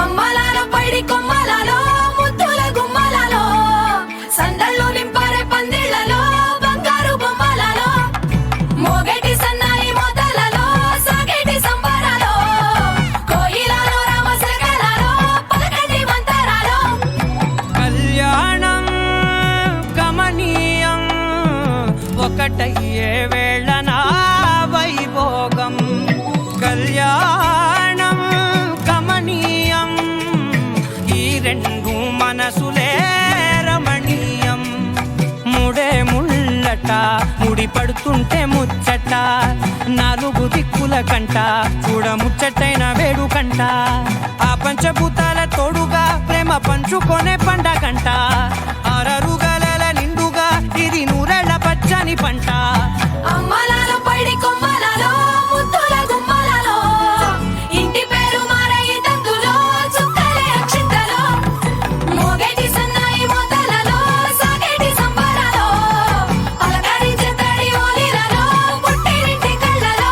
అమ్మలాలో పైడి కొమ్మలలో ముద్దుల గుమ్మలలో సందళ్ళు నింపారే పందిళ్లలో బంగారు బొమ్మలలో మోగేటి సన్నాయి మోతలలో సాగేటి సంబరాలో కోయిలలో రామశకలలో పలకటి మంతరాలో కళ్యాణం గమనీయం ఒకటయ్యే వేళనా వైభోగం కళ్యాణం గమనీయం ఈ రెండు మనసులే రమణీయం ముడే ముళ్ళట ముడి పడుతుంటే ముచ్చట నాలుగు దిక్కుల కంట చూడ ముచ్చటైన వేడుకంట ఆ పంచభూతాల తోడుగా ప్రేమ పంచుకొనే పండగంట ఆరరుగల నిండుగా ఇది నూరెళ్ళ పచ్చని పంట అమ్మలాలో పైడి కొమ్మలలో ముద్దుల గుమ్మలలో ఇంటి పేరు మారయి తందులో చుక్కలే అక్షింతలో మోగేటి సన్నాయి మోతలలో సాగేటి సంబరాలో పలకరించే తడి ఓలిలలో పుట్టినింటి కళ్ళలో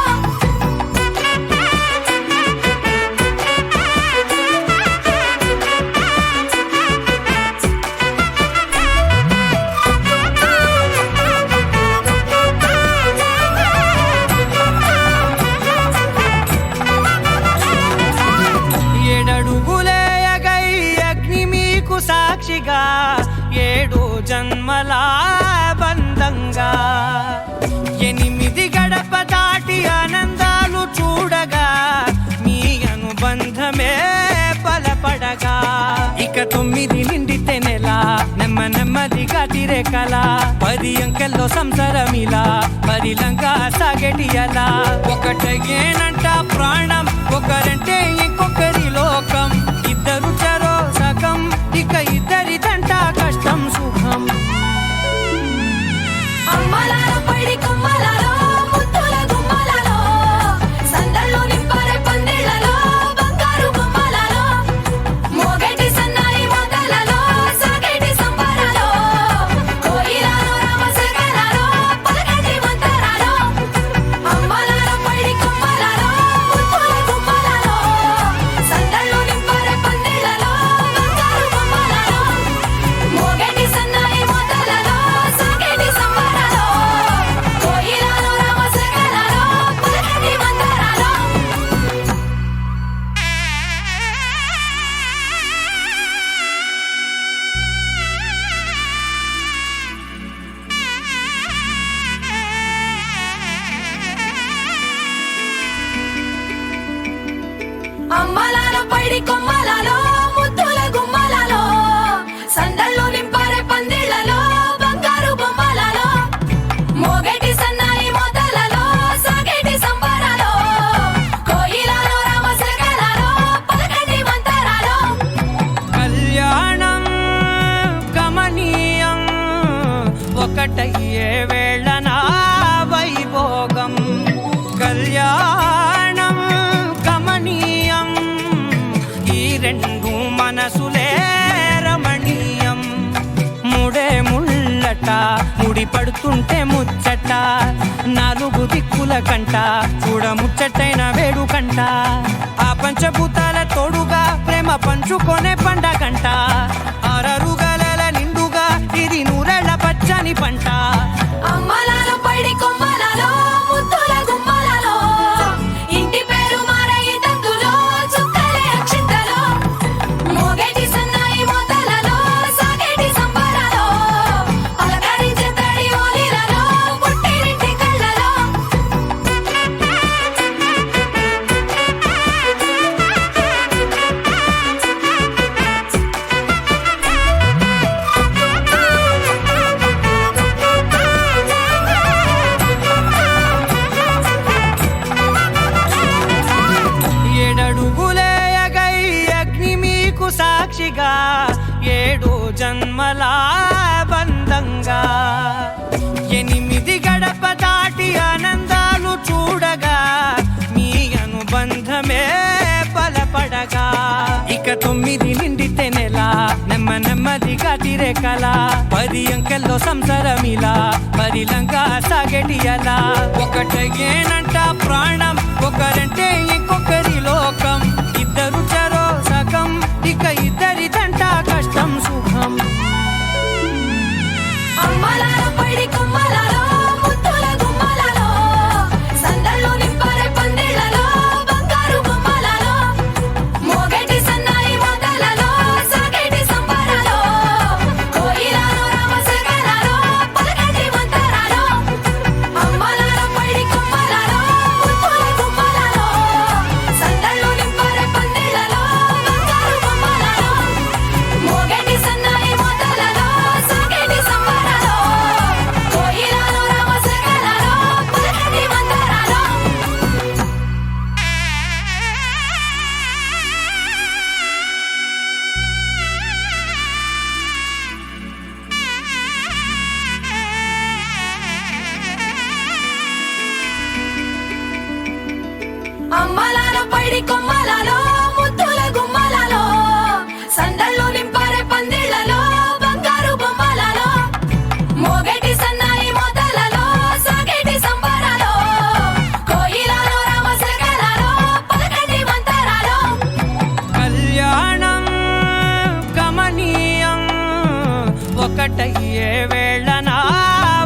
ఏడడుగులే ఎగై అగ్ని మీకు సాక్షిగా ఏడు జన్మల బంధంగా ఎనిమిది గడప దాటి ఆనందాలు చూడగా మీ అనుబంధమే బలపడగా ఇక 9 నిండితే నెల నెమ్మదిగా తిరేకల 10 అంకెల్లో సంసారమిలా పరిలంగా సాగేటి అలా ఒకటేనంట ప్రాణం ఒకరంటే ఇంకొకరి లోకం ఇద్దరు చరో సగం ఇక ఇద్దరిదంట కష్టం సుఖం అమ్మలాలో పైడి కొమ్మలలో ముద్దుల గుమ్మలలో సందళ్ళు నింపారే పందిళ్లలో బంగారు బొమ్మలలో మోగేటి సన్నాయి మోతలలో సాగేటి సంబరాలో కోయిలలో రామశకలలో పలకటి మంతరాలో అమ్మలాలో పైడి కొమ్మలలో ముద్దుల గుమ్మలలో సందళ్ళు నింపారే పందిళ్లలో బంగారు బొమ్మలలో మోగేటి సన్నాయి మోతలలో సాగేటి సంబరాలో కోయిలలో రామశకలలో పలకటి మంతరాలో అమ్మలాలో పైడి కొమ్మలలో ముద్దుల గుమ్మలలో సందళ్ళు నింపారే పందిళ్లలో బంగారు బొమ్మలలో మోగేటి సన్నాయి మోతలలో సాగేటి సంబరాలో కోయిలలో రామశకలలో పలకటి మంతరాలో కళ్యాణం గమనీయం ఒకటయ్యే వేళనా వైభోగం కళ్యాణం గమనీయం ఈ రెండు మనసులే రమణీయం ముడే ముళ్ళట ముడి పడుతుంటే ముచ్చట నాలుగు దిక్కుల కంట చూడ ముచ్చటైన వేడుకంట ఆ పంచభూతాల తోడుగా ప్రేమ పంచుకొనే పండగంట ఆరరుగల నిండుగా ఇది నూరెళ్ళ పచ్చని పంట అమ్మలాలో పైడి కొమ్మలలో ముద్దుల గుమ్మలలో ఇంటి పేరు మారయి తందులో చుక్కలే అక్షింతలో మోగేటి సన్నాయి మోతలలో సాగేటి సంబరాలో పలకరించే తడి ఓలిలలో పుట్టినింటి కళ్ళలో ఏడడుగులే ఎగై అగ్ని మీకు సాక్షిగా ఏడు జన్మల బంధంగా 8 గడప దాటి ఆనందాలు చూడగా మీ అనుబంధమే బలపడగా ఇక 9 నిండితే నెల నెమ్మదిగా తిరేకల 10 అంకెల్లో సంసారమిలా పరిలంగా సాగేటి అలా ఒకటేనంట ప్రాణం ఒకరంటే ఇంకొకరి లోకం ఇద్దరు చరో సగం పడి కొమ్మలలో ముద్దుల గుమ్మలలో సందళ్ళు నింపారే పందిళ్లలో బంగారు బొమ్మలలో మోగేటి సన్నాయి మోతలలో సాగేటి సంబరాలో కోయిలలో రామశకలలో పలకటి మంతరాలో కళ్యాణం గమనీయం ఒకటయ్యే వేళనా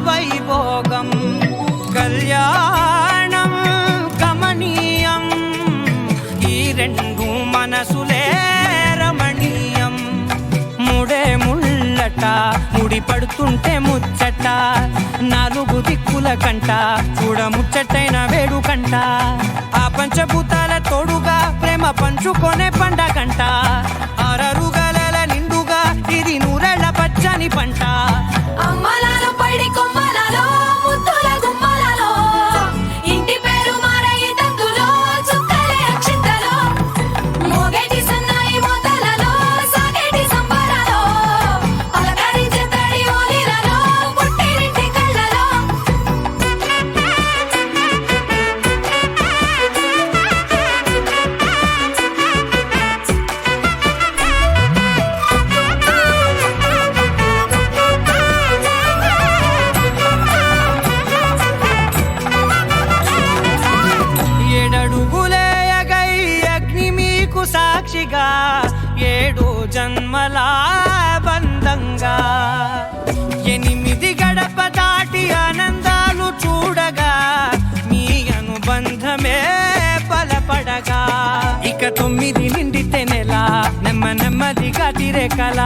వైభోగం కళ్యాణం గమనీయం ఈ రెండు మనసులే రమణీయం ముడే ముళ్ళట ముడి పడుతుంటే ముచ్చట నాలుగు దిక్కుల కంట చూడ ముచ్చటైన వేడుకంట ఆ పంచభూతాల తోడుగా ప్రేమ పంచుకొనే పండగంట ఆరరుగల నిండుగా ఇది నూరెళ్ళ పచ్చని పంట అమ్మలాలో పడి కొమ్మలలో ముద్దుల గుమ్మలలో ఇంటి పేరు మారయి తందులో చుక్కలే అక్షింతలో మోగేటి సన్నాయి మోతలలో సాగేటి సంబరాలో పలకరించే తడి ఓలిలలో పుట్టినింటి కళ్ళలో ఏడడుగులేయగై అగ్ని మీకు సాక్షిగా ఏడు జన్మల బంధంగా ఎనిమిది గడప దాటి ఆనందాలు చూడగా మీ అనుబంధమే బలపడగా ఇక 9 నిండితే నెల నెమ్మదిగా తిరేకల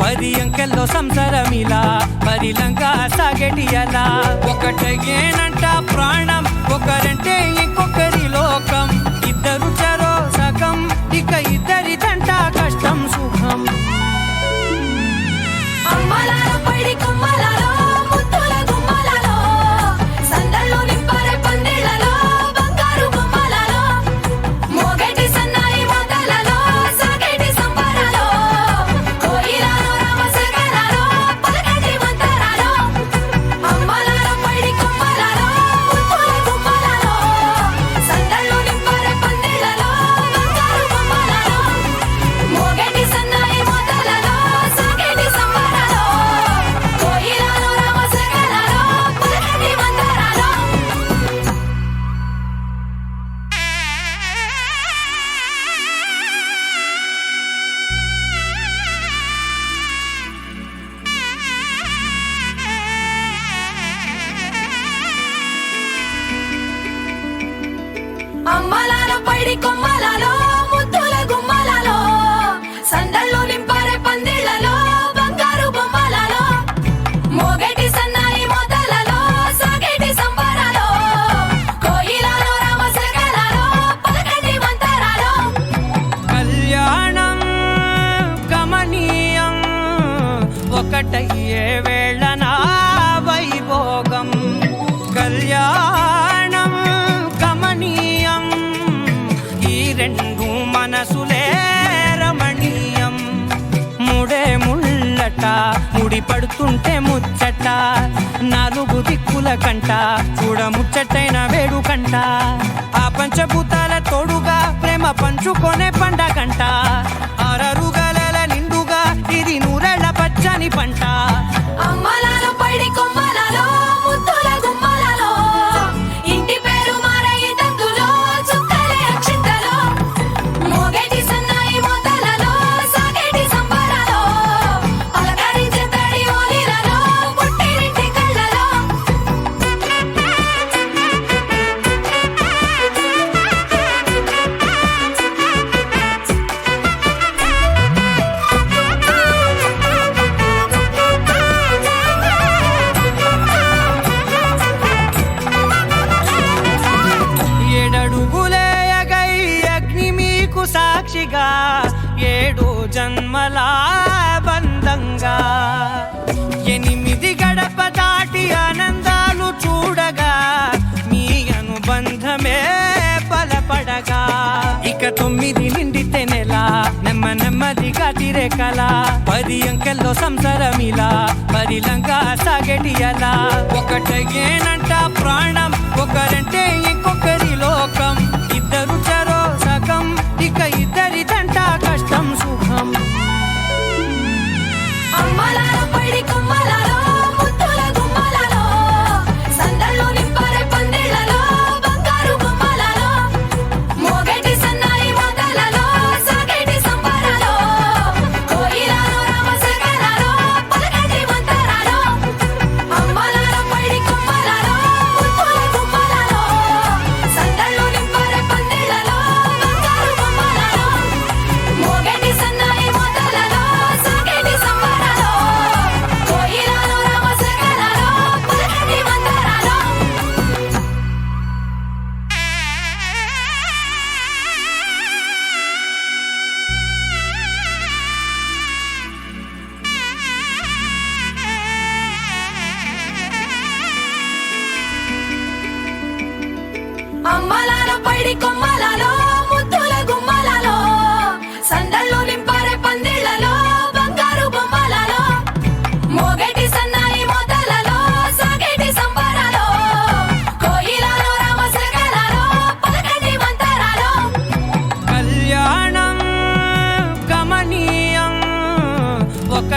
10 అంకెల్లో సంసారమిలా పరిలంగా సాగేటియలా ఒకటేనంట ప్రాణం ఒకరంటే ఇంకొకరి లోకం ఇద్దరు చరో సగం ఇక ఇద్దరిదంట కష్టం సుఖం అమ్మలాలో పడి కొమ్మలలో ముద్దుల గుమ్మలలో సందళ్ళు నింపారే పందిళ్లలో బంగారు బొమ్మలలో మోగేటి సన్నాయి మోతలలో సాగేటి సంబరాలో కోయిలలో రామశకలలో పలకటి మంతరాలో అమ్మలాలో పడి కొమ్మలలో ముద్దుల గుమ్మలలో సందళ్ళు నింపారే పందిళ్లలో బంగారు బొమ్మలలో మోగేటి సన్నాయి మోతలలో సాగేటి సంబరాలో కోయిలలో రామశకలలో పలకటి మంతరాలో అమ్మలాలో పడి కొమ్మలలో ముద్దుల గుమ్మలలో సందళ్ళు నింపారే పందిళ్లలో బంగారు బొమ్మలలో మోగేటి సన్నాయి మోతలలో సాగేటి సంబరాలో కోయిలలో రామశకలలో పలకటి మంతరాలో కళ్యాణం గమనీయం ఒకటయ్యే వేళనా వైభోగం కళ్యాణం గమనీయం ఈ రెండు మనసులే రమణీయం ముడే ముళ్ళట ముడి పడుతుంటే ముచ్చట నాలుగు దిక్కుల కంట చూడ ముచ్చటైన వేడుకంట ఆ పంచభూతాల తోడుగా ప్రేమ పంచుకొనే పండగంట ఆరరుగల నిండుగా ఇది నూరెళ్ళ పచ్చని పంట అమ్మలాలో పడి కొమ్మలలో ముద్దుల గుమ్మలలో ఇంటి పేరు మారయి తందులో చుక్కలే అక్షింతలో మోగేటి సన్నాయి మోతలలో సాగేటి సంబరాలో పలకరించే తడి ఓలిలలో పుట్టినింటి కళ్ళలో ఏడడుగులేయగై అగ్ని మీకు సాక్షిగా ఏడు జన్మల బంధంగా 8 గడప దాటి ఆనందాలు చూడగా మీ అనుబంధమే బలపడగా ఇక 9 నిండితే నెల నెమ్మదిగా తిరేకల 10 అంకెల్లో సంసారమిలా పరిలంగా సాగేటియలా ఒకటేనంట ప్రాణం ఒకరంటే ఇంకొకరి లోకం ఇద్దరు చరో సగం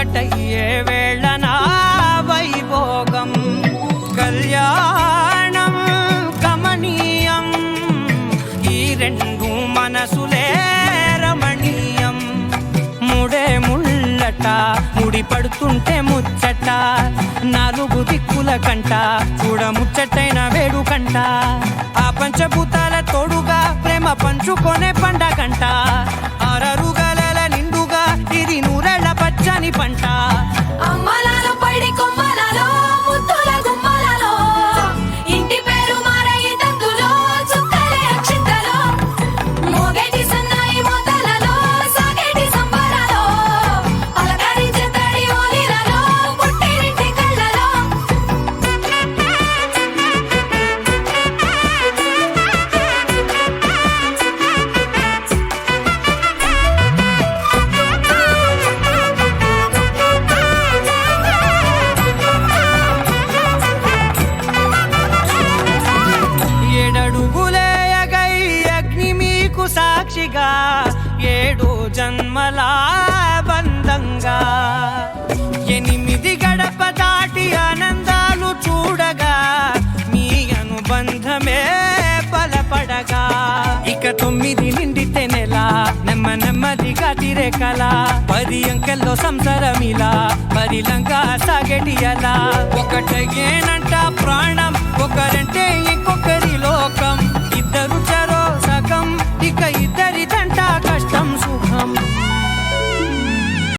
ఒక్కటయ్యే వేళ నా వైభోగం కళ్యాణం కమనీయం ఈ రెండు మనసులే రమణీయం ముడే ముళ్ళట ముడి పడుతుంటే ముచ్చట నాలుగు దిక్కుల కంట చూడ ముచ్చటైన వేడుకంట ఆ పంచభూతాల తోడుగా ప్రేమ పంచుకొనే పండగంట ఆరరుగల నిండుగా ఇది నూరెళ్ళ పచ్చని పంట అమ్మలాలో పడి కొమ్మలలో ముద్దుల గుమ్మలలో ఇంటి పేరు మారయి తందులో చుక్కలే అక్షింతలో మోగేటి సన్నాయి మోతలలో సాగేటి సంబరాలో పలకరించే తడి ఓలిలలో పుట్టినింటి కళ్ళలో ఏడడుగులేయగై అగ్ని మీకు సాక్షిగా ఏడు జన్మల బంధంగా ఎనిమిది గడప దాటి ఆనందాలు చూడగా మీ అనుబంధమే బలపడగా ఇక 9 నిండితే నెల నెమ్మదిగా తిరేకల 10 అంకెల్లో సంసారమిలా పరిలంగా సాగేటి అలా ఒకటేనంట ప్రాణం ఒకరంట